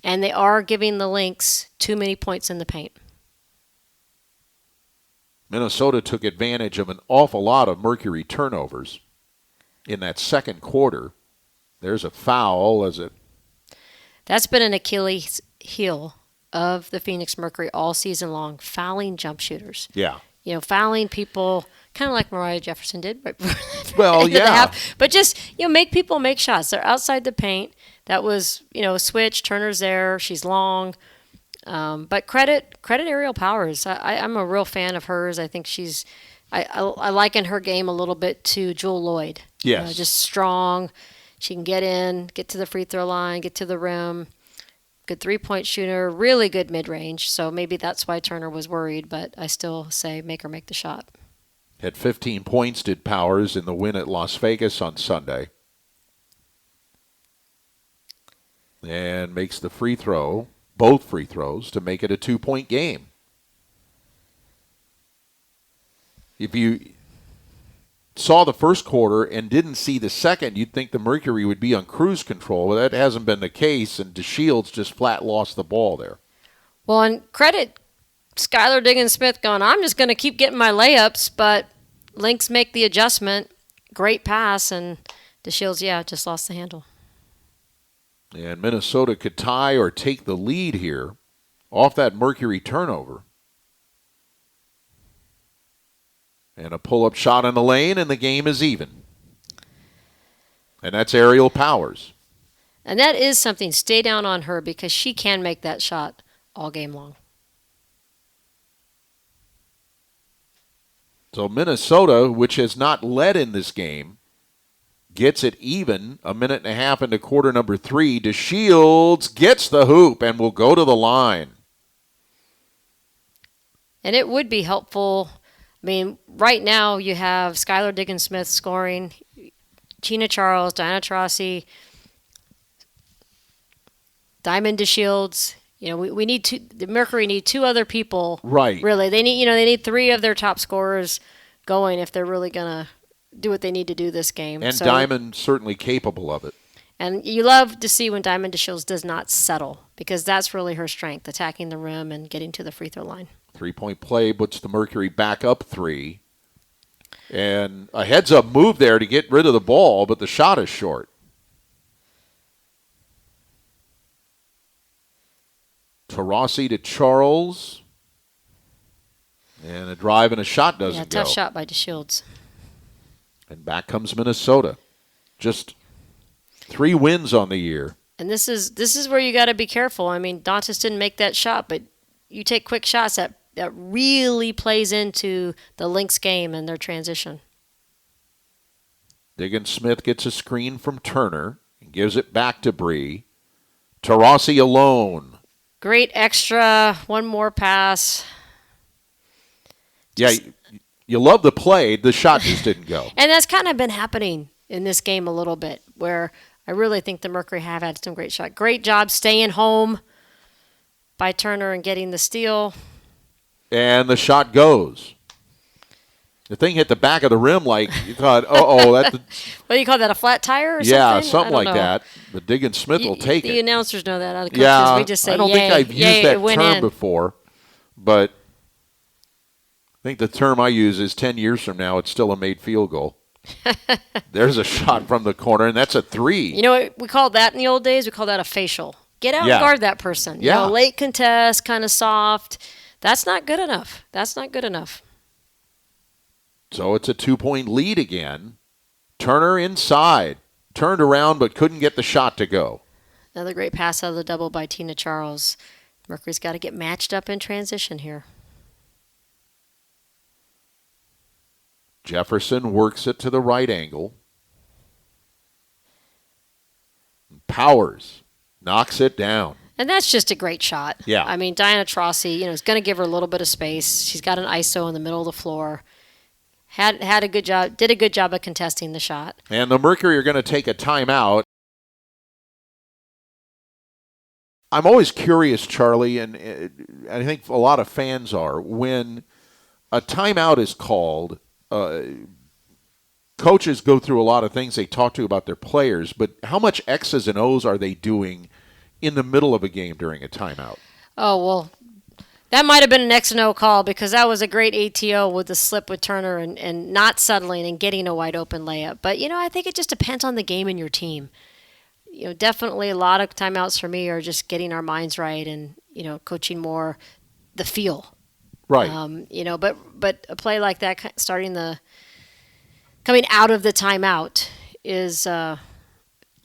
And they are giving the Lynx too many points in the paint. Minnesota took advantage of an awful lot of Mercury turnovers in that second quarter. There's a foul as it... That's been an Achilles heel of the Phoenix Mercury all season long, fouling jump shooters. Yeah. Fouling people, kind of like Mariah Jefferson did. Right well, yeah. But just, make people make shots. They're outside the paint. That was, a switch. Turner's there. She's long. But credit Aerial Powers. I'm a real fan of hers. I think I liken her game a little bit to Jewel Lloyd. Yes. Just strong. She can get in, get to the free throw line, get to the rim. Good three-point shooter, really good mid-range. So maybe that's why Turner was worried, but I still say make her make the shot. Had 15 points, did Powers, in the win at Las Vegas on Sunday. And makes the free throw, both free throws, to make it a 2-point game. If you saw the first quarter and didn't see the second, you'd think the Mercury would be on cruise control. Well, that hasn't been the case, and DeShields just flat lost the ball there. Well, and credit Skylar Diggins-Smith going, I'm just going to keep getting my layups, but Lynx make the adjustment. Great pass, and DeShields, just lost the handle. And Minnesota could tie or take the lead here off that Mercury turnover. And a pull-up shot in the lane, and the game is even. And that's Aerial Powers. And that is something. Stay down on her because she can make that shot all game long. So Minnesota, which has not led in this game, gets it even a minute and a half into quarter number 3. DeShields gets the hoop and will go to the line. And it would be helpful. I mean, right now you have Skylar Diggins-Smith scoring, Tina Charles, Diana Taurasi, Diamond DeShields. We need the Mercury need 2 other people. Right. Really, they need 3 of their top scorers going if they're really gonna do what they need to do this game. And Diamond certainly capable of it. And you love to see when Diamond DeShields does not settle because that's really her strength, attacking the rim and getting to the free throw line. 3-point play puts the Mercury back up 3. And a heads-up move there to get rid of the ball, but the shot is short. Taurasi to Charles. And a drive and a shot doesn't go. Tough shot by DeShields. And back comes Minnesota. Just 3 wins on the year. And this is where you got to be careful. I mean, Dantas didn't make that shot, but you take quick shots that really plays into the Lynx game and their transition. Diggins-Smith gets a screen from Turner and gives it back to Bree. Taurasi alone. Great extra, one more pass. You love the play. The shot just didn't go. And that's kind of been happening in this game a little bit, where I really think the Mercury have had some great shots. Great job staying home by Turner and getting the steal. And the shot goes. The thing hit the back of the rim like you thought, that's... What do you call that, a flat tire or something? Yeah, something like that. But Diggins-Smith will take the it. announcers know that. Coaches, Yeah, we just say, I don't yay, think I've used yay, that term in. before, but I think the term I use is 10 years from now, it's still a made field goal. There's a shot from the corner, and that's a 3. You know what we called that in the old days? We called that a facial. Get out and guard that person. Yeah. Late contest, kind of soft. That's not good enough. So it's a 2-point lead again. Turner inside. Turned around but couldn't get the shot to go. Another great pass out of the double by Tina Charles. Mercury's got to get matched up in transition here. Jefferson works it to the right angle. Powers knocks it down. And that's just a great shot. Yeah. I mean, Diana Taurasi, is going to give her a little bit of space. She's got an ISO in the middle of the floor. Had a good job, did a good job of contesting the shot. And the Mercury are going to take a timeout. I'm always curious, Charlie, and I think a lot of fans are, when a timeout is called, coaches go through a lot of things they talk to about their players, but how much X's and O's are they doing in the middle of a game during a timeout? Oh, well, that might have been an X and O call because that was a great ATO with the slip with Turner and not settling and getting a wide open layup. But, I think it just depends on the game and your team. Definitely a lot of timeouts for me are just getting our minds right and, coaching more the feel. Right. But a play like that, coming out of the timeout is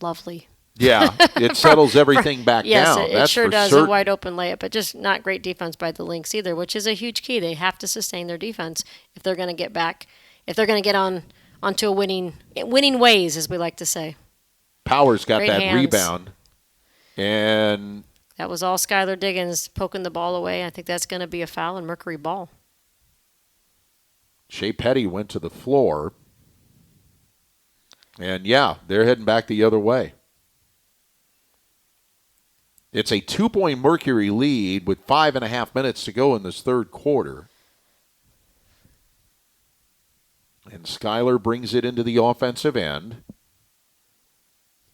lovely. Yeah, it settles everything back yes, down. It That's sure for does. certain. A wide open layup, but just not great defense by the Lynx either, which is a huge key. They have to sustain their defense if they're going to get back, if they're going to get onto a winning ways, as we like to say. Powers got Great that hands. rebound, and that was all Skylar Diggins poking the ball away. I think that's going to be a foul and Mercury ball. Shea Petty went to the floor. And, yeah, they're heading back the other way. It's a 2-point Mercury lead with 5.5 minutes to go in this third quarter. And Skylar brings it into the offensive end.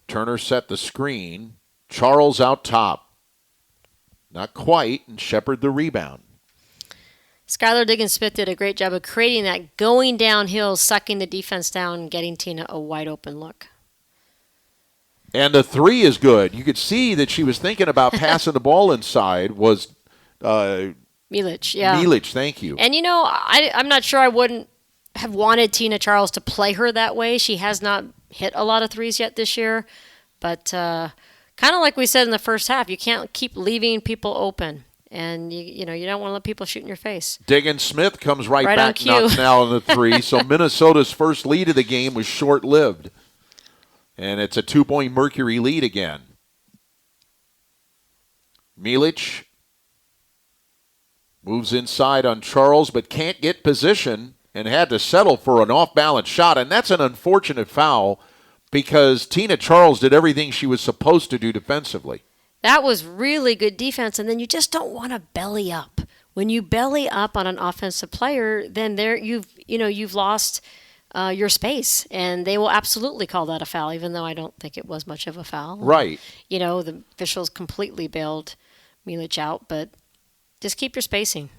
Turner set the screen. Charles out top. Not quite, and Shepard the rebound. Skylar Diggins-Smith did a great job of creating that going downhill, sucking the defense down, and getting Tina a wide open look. And the three is good. You could see that she was thinking about passing the ball inside. Was Milic, yeah. Milic, thank you. And, I'm not sure I wouldn't have wanted Tina Charles to play her that way. She has not hit a lot of threes yet this year. But kind of like we said in the first half, you can't keep leaving people open. And, you don't want to let people shoot in your face. Diggins-Smith comes right on back, cue. knocks down the three. So Minnesota's first lead of the game was short-lived. And it's a 2-point Mercury lead again. Milic moves inside on Charles, but can't get position and had to settle for an off-balance shot. And that's an unfortunate foul because Tina Charles did everything she was supposed to do defensively. That was really good defense, and then you just don't want to belly up. When you belly up on an offensive player, then you've lost your space, and they will absolutely call that a foul, even though I don't think it was much of a foul. Right. The officials completely bailed Milic out, but just keep your spacing.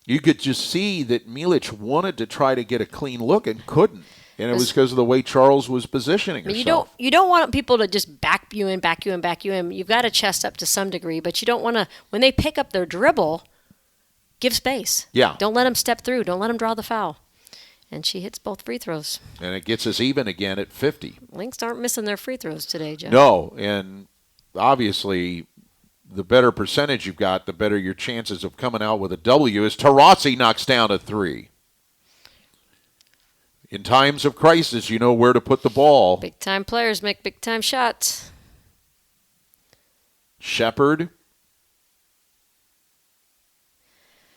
You could just see that Milic wanted to try to get a clean look and couldn't. And it was because of the way Charles was positioning herself. You don't want people to just back you in. You've got to chest up to some degree, but you don't want to, when they pick up their dribble, give space. Yeah. Don't let them step through. Don't let them draw the foul. And she hits both free throws. And it gets us even again at 50. Lynx aren't missing their free throws today, Jeff. No, and obviously the better percentage you've got, the better your chances of coming out with a W as Taurasi knocks down a three. In times of crisis, you know where to put the ball. Big-time players make big-time shots. Shepard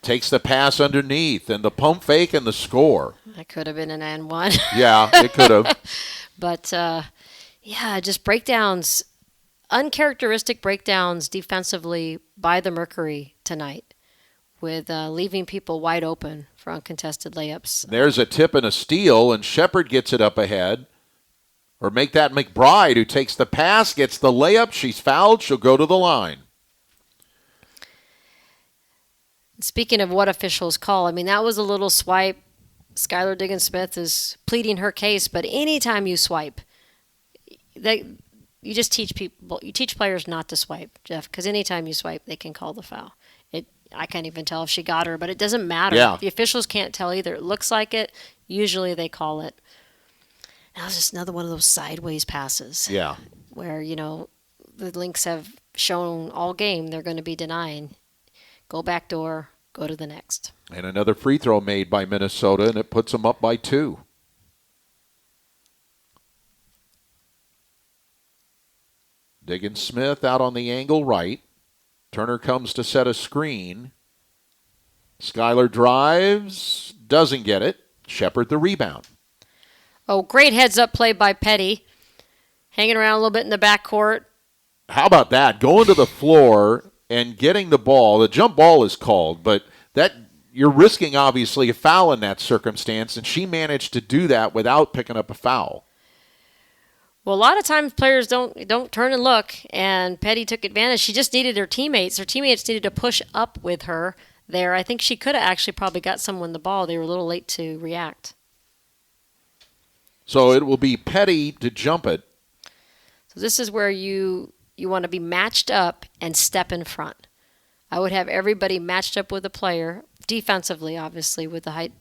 takes the pass underneath, and the pump fake and the score. That could have been an and one. Yeah, it could have. But, just breakdowns, uncharacteristic breakdowns defensively by the Mercury tonight, with leaving people wide open for uncontested layups. There's a tip and a steal, and Shepard gets it up ahead. Or make that McBride, who takes the pass, gets the layup. She's fouled. She'll go to the line. Speaking of what officials call, that was a little swipe. Skylar Diggins-Smith is pleading her case, but anytime you swipe, you just teach players not to swipe, Jeff, because anytime you swipe, they can call the foul. I can't even tell if she got her, but it doesn't matter. Yeah. The officials can't tell either. It looks like it. Usually they call it. That was just another one of those sideways passes. Yeah. Where, the Lynx have shown all game they're going to be denying. Go back door, go to the next. And another free throw made by Minnesota, and it puts them up by 2. Diggins-Smith out on the angle right. Turner comes to set a screen. Skylar drives, doesn't get it. Shepard the rebound. Oh, great heads-up play by Petty. Hanging around a little bit in the backcourt. How about that? Going to the floor and getting the ball. The jump ball is called, but that you're risking, obviously, a foul in that circumstance, and she managed to do that without picking up a foul. Well, a lot of times players don't turn and look, and Petty took advantage. She just needed her teammates. Her teammates needed to push up with her there. I think she could have actually probably got someone the ball. They were a little late to react. So it will be Petty to jump it. So this is where you want to be matched up and step in front. I would have everybody matched up with a player, defensively, obviously, with the height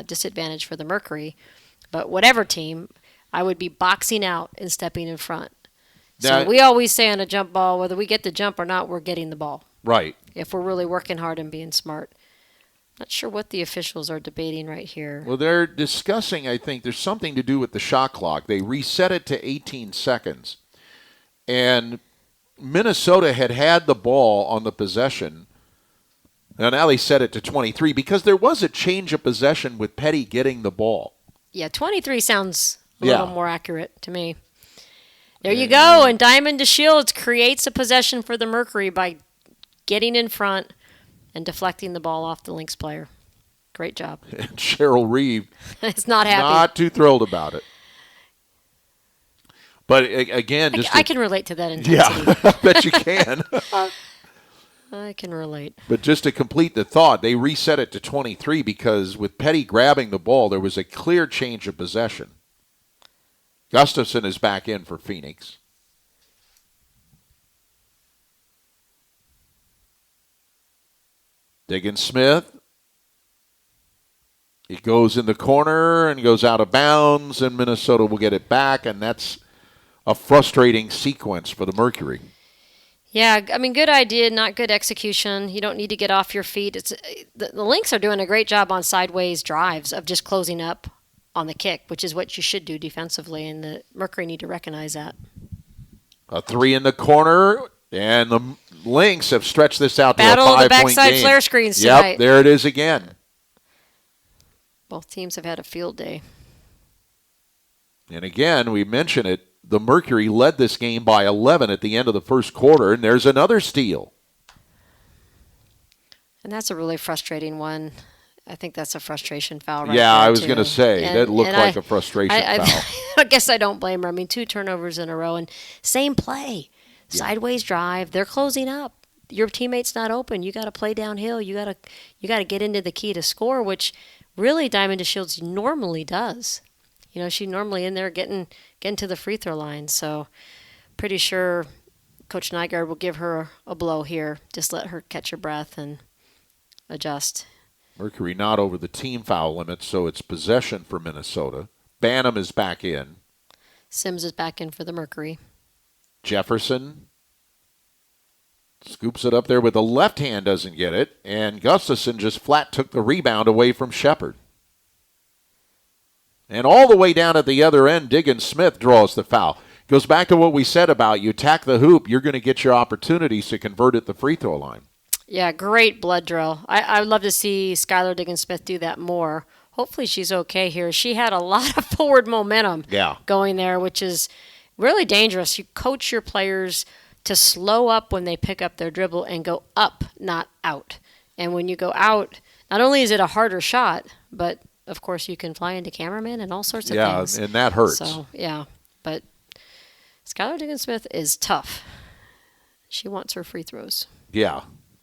disadvantage for the Mercury. But whatever team, I would be boxing out and stepping in front. So we always say on a jump ball, whether we get the jump or not, we're getting the ball. Right. If we're really working hard and being smart. Not sure what the officials are debating right here. Well, they're discussing, I think, there's something to do with the shot clock. They reset it to 18 seconds. And Minnesota had the ball on the possession Now they set it to 23 because there was a change of possession with Petty getting the ball. Yeah, 23 sounds a Yeah. little more accurate to me. There you go. And Diamond DeShields creates a possession for the Mercury by getting in front and deflecting the ball off the Lynx player. Great job. And Cheryl Reeve It's not happy. not too thrilled about it. But again, I can relate to that intensity. Yeah, I bet you can. I can relate. But just to complete the thought, they reset it to 23 because with Petty grabbing the ball, there was a clear change of possession. Gustafson is back in for Phoenix. Diggins Smith. He goes in the corner and goes out of bounds, and Minnesota will get it back, and that's a frustrating sequence for the Mercury. Yeah, I mean, good idea, not good execution. You don't need to get off your feet. The Lynx are doing a great job on sideways drives of just closing up on the kick, which is what you should do defensively, and the Mercury need to recognize that. A three in the corner, and the Lynx have stretched this out Battle to a of the 5-point backside game. flare screens tonight. Yep, there it is again. Both teams have had a field day. And again, we mentioned it, the Mercury led this game by 11 at the end of the first quarter, and there's another steal. And that's a really frustrating one. I think that's a frustration foul right Yeah, there, I was too. going to say, that looked like a frustration I foul. I guess I don't blame her. I mean, 2 turnovers in a row, and same play. Sideways drive. They're closing up. Your teammate's not open. You got to play downhill. You got to get into the key to score, which really Diamond DeShields normally does. You know, she's normally in there getting to the free throw line. So pretty sure Coach Nygaard will give her a blow here. Just let her catch her breath and adjust. Mercury not over the team foul limit, so it's possession for Minnesota. Banham is back in. Sims is back in for the Mercury. Jefferson scoops it up there with the left hand, doesn't get it, and Gustafson just flat took the rebound away from Shepard. And all the way down at the other end, Diggins Smith draws the foul. Goes back to what we said about you attack the hoop, you're going to get your opportunities to convert at the free throw line. Yeah, great blood drill. I would love to see Skylar Diggins Smith do that more. Hopefully she's okay here. She had a lot of forward momentum going there, which is really dangerous. You coach your players to slow up when they pick up their dribble and go up, not out. And when you go out, not only is it a harder shot, but of course you can fly into cameraman and all sorts of things. Yeah, and that hurts. So, yeah, but Skylar Diggins Smith is tough. She wants her free throws. Yeah,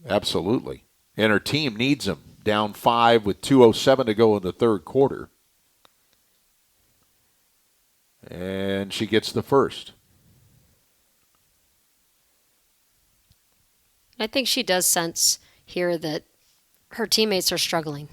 absolutely. And her team needs them. Down 5 with 2:07 to go in the third quarter. And she gets the first. I think she does sense here that her teammates are struggling.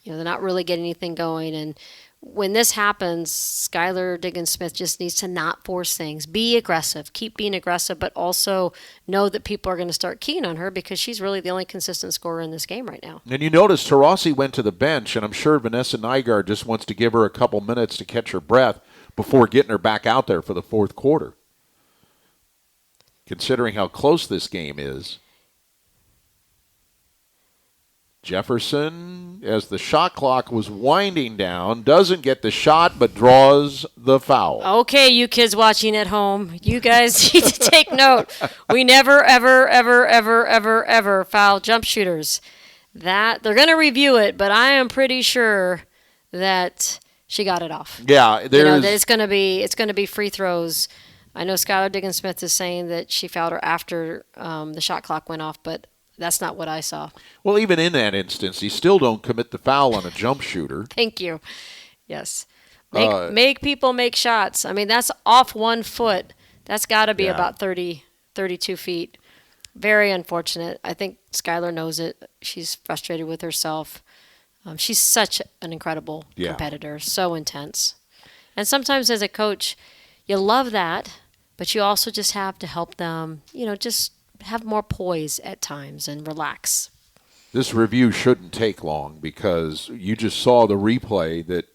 You know, they're not really getting anything going. And when this happens, Skylar Diggins Smith just needs to not force things. Be aggressive. Keep being aggressive, but also know that people are going to start keying on her because she's really the only consistent scorer in this game right now. And you notice Taurasi went to the bench, and I'm sure Vanessa Nygaard just wants to give her a couple minutes to catch her breath before getting her back out there for the fourth quarter. Considering how close this game is. Jefferson, as the shot clock was winding down, doesn't get the shot but draws the foul. Okay, you kids watching at home, you guys need to take note. We never, ever, ever, ever, ever, ever foul jump shooters. That they're going to review it, but I am pretty sure that she got it off. Yeah, that it's going to be free throws. I know Skylar Diggins Smith is saying that she fouled her after the shot clock went off, but that's not what I saw. Well, even in that instance, you still don't commit the foul on a jump shooter. Thank you. Yes. Make people make shots. I mean, that's off 1 foot. That's got to be about 30, 32 feet. Very unfortunate. I think Skylar knows it. She's frustrated with herself. She's such an incredible competitor, so intense. And sometimes as a coach, you love that, but you also just have to help them, just have more poise at times and relax. This review shouldn't take long because you just saw the replay that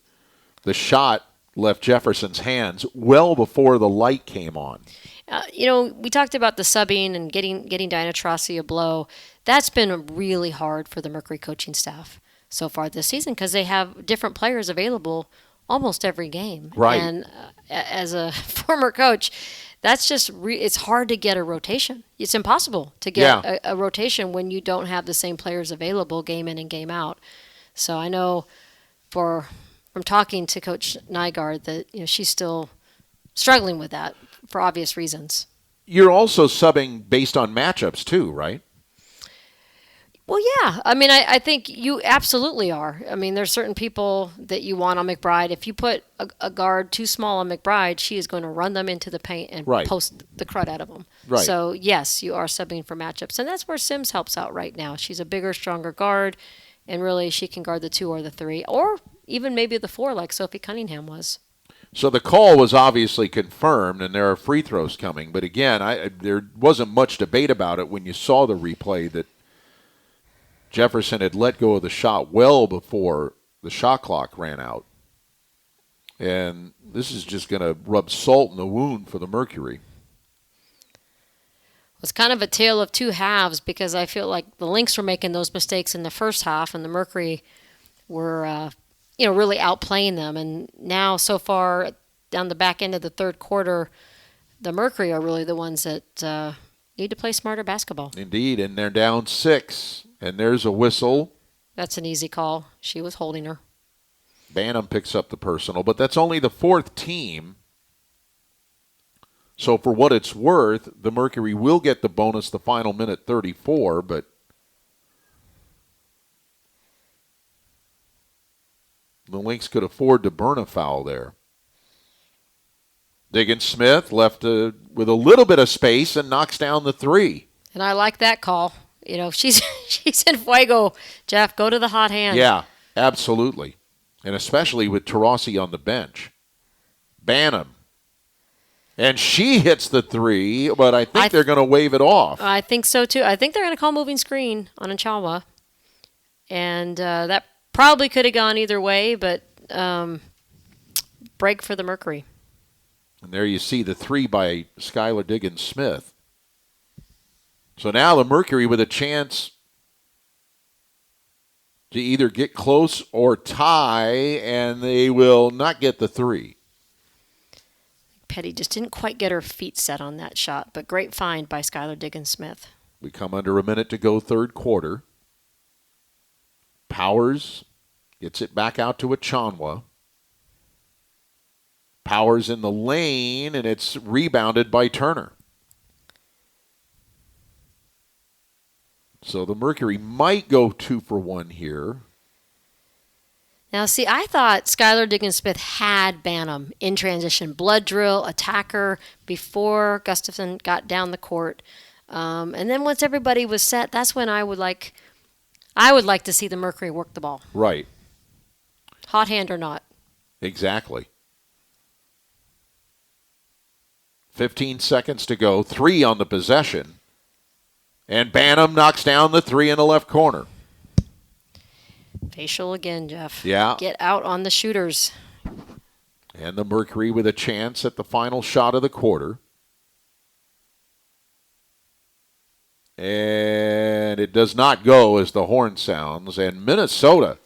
the shot left Jefferson's hands well before the light came on. We talked about the subbing and getting Diana Taurasi a blow. That's been really hard for the Mercury coaching staff so far this season because they have different players available almost every game. Right. And as a former coach, that's just it's hard to get a rotation. It's impossible to get a rotation when you don't have the same players available game in and game out. So I know from talking to Coach Nygaard that she's still struggling with that for obvious reasons. You're also subbing based on matchups too, right? Well, yeah. I mean, I think you absolutely are. I mean, there's certain people that you want on McBride. If you put a guard too small on McBride, she is going to run them into the paint and post the crud out of them. Right. So, yes, you are subbing for matchups. And that's where Sims helps out right now. She's a bigger, stronger guard, and really she can guard the 2 or the 3, or even maybe the 4 like Sophie Cunningham was. So the call was obviously confirmed, and there are free throws coming. But again, there wasn't much debate about it when you saw the replay that Jefferson had let go of the shot well before the shot clock ran out. And this is just going to rub salt in the wound for the Mercury. It's kind of a tale of two halves because I feel like the Lynx were making those mistakes in the first half and the Mercury were really outplaying them. And now so far down the back end of the third quarter, the Mercury are really the ones that need to play smarter basketball. Indeed, and they're down 6. And there's a whistle. That's an easy call. She was holding her. Banham picks up the personal, but that's only the 4th team. So for what it's worth, the Mercury will get the bonus the final minute 34, but the Lynx could afford to burn a foul there. Diggins-Smith left with a little bit of space and knocks down the 3. And I like that call. She's in fuego. Jeff, go to the hot hand. Yeah, absolutely. And especially with Taurasi on the bench. Banham. And she hits the 3, but I think they're going to wave it off. I think so, too. I think they're going to call moving screen on Anchawa. And that probably could have gone either way, but break for the Mercury. And there you see the 3 by Skylar Diggins-Smith. So now the Mercury with a chance to either get close or tie, and they will not get the 3. Petty just didn't quite get her feet set on that shot, but great find by Skylar Diggins-Smith. We come under a minute to go third quarter. Powers gets it back out to Achanwa. Powers in the lane, and it's rebounded by Turner. So the Mercury might go 2 for 1 here. Now, see, I thought Skylar Diggins-Smith had Banham in transition, blood drill, attacker, before Gustafson got down the court. And then once everybody was set, that's when I would like to see the Mercury work the ball. Right. Hot hand or not. Exactly. 15 seconds to go. 3 on the possession. And Banham knocks down the 3 in the left corner. Facial again, Jeff. Yeah. Get out on the shooters. And the Mercury with a chance at the final shot of the quarter. And it does not go as the horn sounds. And Minnesota,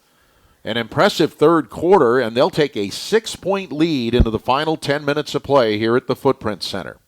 an impressive third quarter, and they'll take a 6-point lead into the final 10 minutes of play here at the Footprint Center.